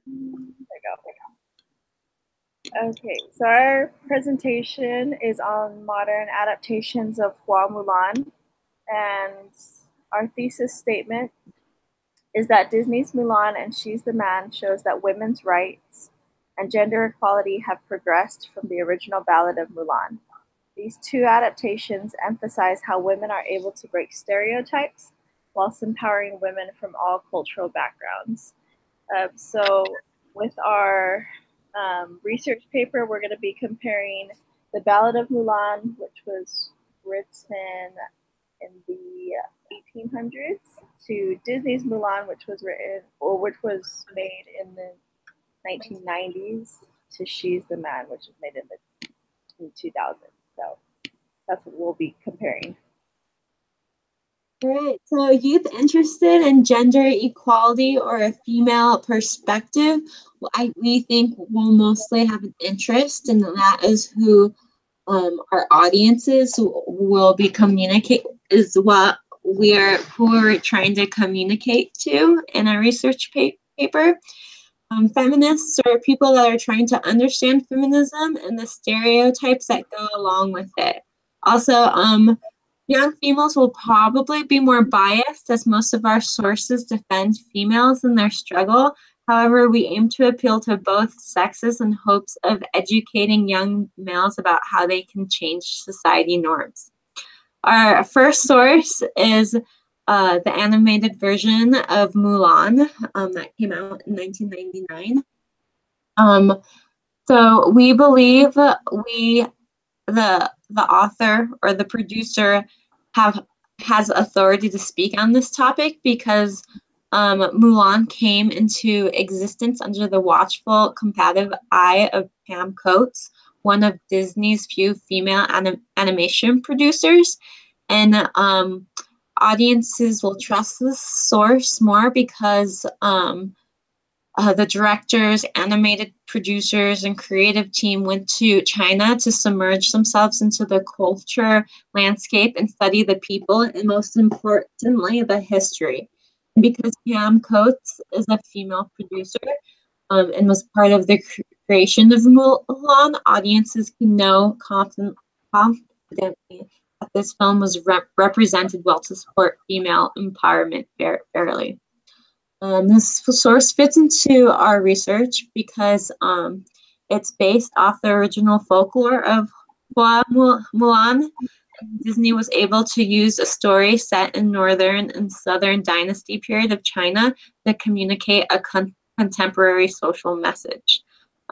There we go. Okay, so our presentation is on modern adaptations of Hua Mulan, and our thesis statement is that Disney's Mulan and She's the Man shows that women's rights and gender equality have progressed from the original Ballad of Mulan. These two adaptations emphasize how women are able to break stereotypes whilst empowering women from all cultural backgrounds. So, with our research paper, we're going to be comparing the Ballad of Mulan, which was written in the 1800s, to Disney's Mulan, which was written or which was made in the 1990s, to She's the Man, which was made in 2000. So that's what we'll be comparing. Right. So youth interested in gender equality or a female perspective, we think will mostly have an interest, and that is who our audiences will be communicate is what we're trying to communicate to in our research paper. Feminists are people that are trying to understand feminism and the stereotypes that go along with it. Also, young females will probably be more biased as most of our sources defend females in their struggle. However, we aim to appeal to both sexes in hopes of educating young males about how they can change society norms. Our first source is the animated version of Mulan that came out in 1999. So we believe the author or the producer has authority to speak on this topic because Mulan came into existence under the watchful, combative eye of Pam Coates, one of Disney's few female animation producers. And audiences will trust this source more because the directors, animated producers, and creative team went to China to submerge themselves into the culture landscape and study the people, and most importantly, the history. And because Pam Coates is a female producer and was part of the creation of Mulan, audiences can know confidently that this film was represented well to support female empowerment fairly. This source fits into our research because it's based off the original folklore of Hua Mulan. Disney was able to use a story set in northern and southern dynasty period of China to communicate a contemporary social message.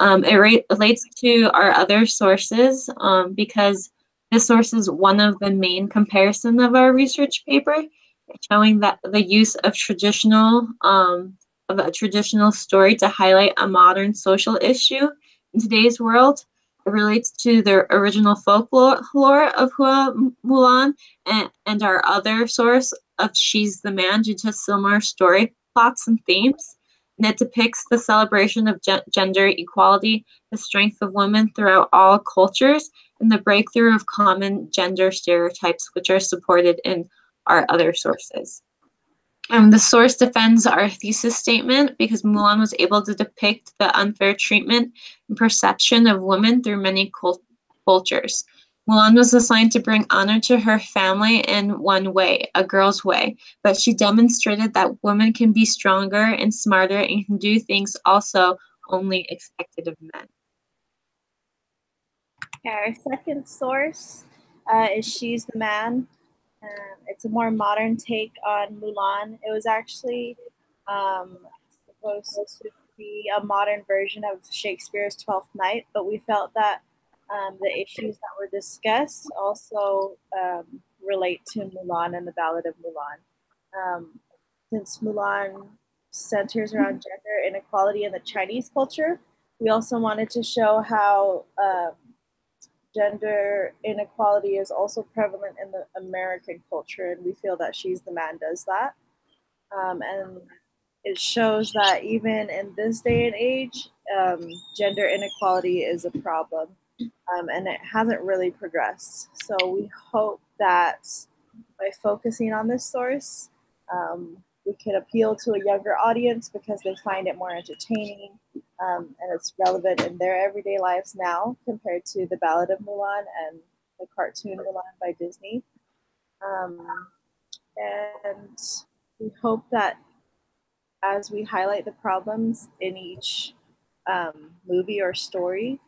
It relates to our other sources because this source is one of the main comparison of our research paper, showing that the use of a traditional story to highlight a modern social issue in today's world. It relates to the original folklore of Hua Mulan and our other source of She's the Man due to similar story plots and themes. And it depicts the celebration of gender equality, the strength of women throughout all cultures, and the breakthrough of common gender stereotypes, which are supported in our other sources. The source defends our thesis statement because Mulan was able to depict the unfair treatment and perception of women through many cultures. Mulan was assigned to bring honor to her family in one way, a girl's way, but she demonstrated that women can be stronger and smarter and can do things also only expected of men. Our second source is She's the Man. It's a more modern take on Mulan. It was actually supposed to be a modern version of Shakespeare's Twelfth Night, but we felt that the issues that were discussed also relate to Mulan and the Ballad of Mulan. Since Mulan centers around gender inequality in the Chinese culture, we also wanted to show how gender inequality is also prevalent in the American culture, and we feel that She's the Man does that. And it shows that even in this day and age, gender inequality is a problem, and it hasn't really progressed. So we hope that by focusing on this source, we could appeal to a younger audience because they find it more entertaining, and it's relevant in their everyday lives now compared to the Ballad of Mulan and the cartoon Mulan by Disney. Um, and we hope that as we highlight the problems in each movie or story,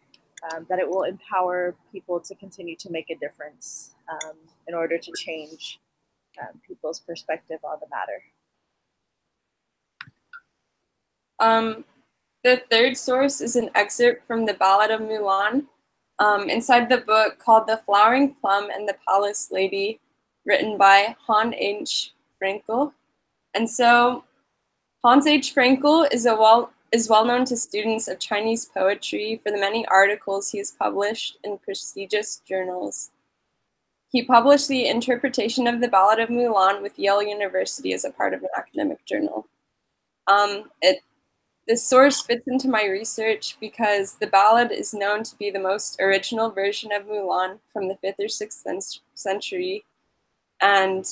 that it will empower people to continue to make a difference in order to change people's perspective on the matter. The third source is an excerpt from the Ballad of Mulan, inside the book called The Flowering Plum and the Palace Lady, written by Hans H. Frankel. And so Hans H. Frankel is well known to students of Chinese poetry for the many articles he has published in prestigious journals. He published the interpretation of the Ballad of Mulan with Yale University as a part of an academic journal. This source fits into my research because the ballad is known to be the most original version of Mulan from the 5th or 6th century. And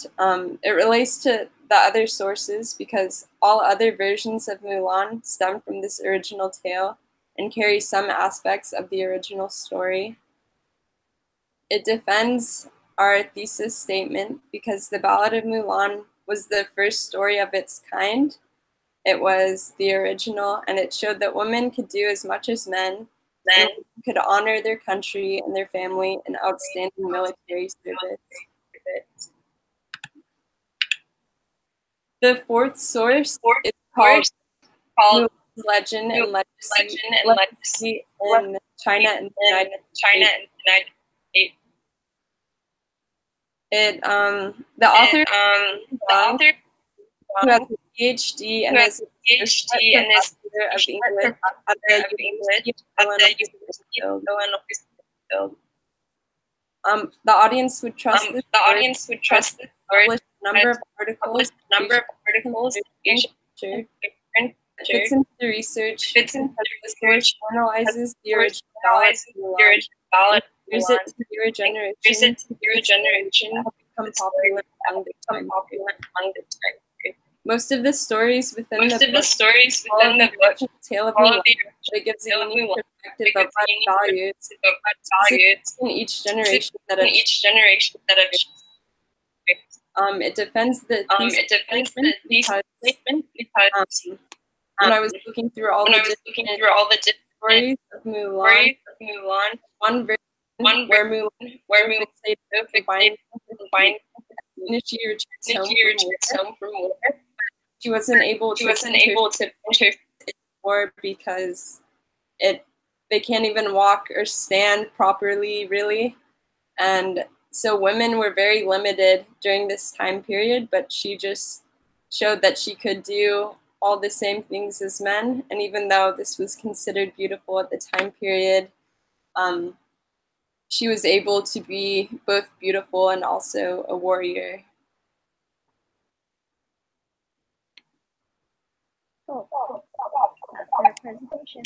it relates to the other sources because all other versions of Mulan stem from this original tale and carry some aspects of the original story. It defends our thesis statement because the Ballad of Mulan was the first story of its kind. It was the original, and it showed that women could do as much as men could honor their country and their family in outstanding military service. The fourth source is called Mulan's Legend and Legacy in China and the United States. The author who has a PhD and is professor of English at the University of Illinois. The audience would trust this source, published a number of articles, fits into the research, the source analyzes the original ballad, use it to newer generations, have become popular among the time period. Most of the stories within the book tale of Mulan, but it gives a unique perspective of values in each generation that it defends the statement because when I was looking through all the different stories of Mulan, one version where Mulan fixated on she returns home from war. She wasn't able to war because they can't even walk or stand properly, really. And so women were very limited during this time period, but she just showed that she could do all the same things as men. And even though this was considered beautiful at the time period, she was able to be both beautiful and also a warrior. Cool. That's our presentation.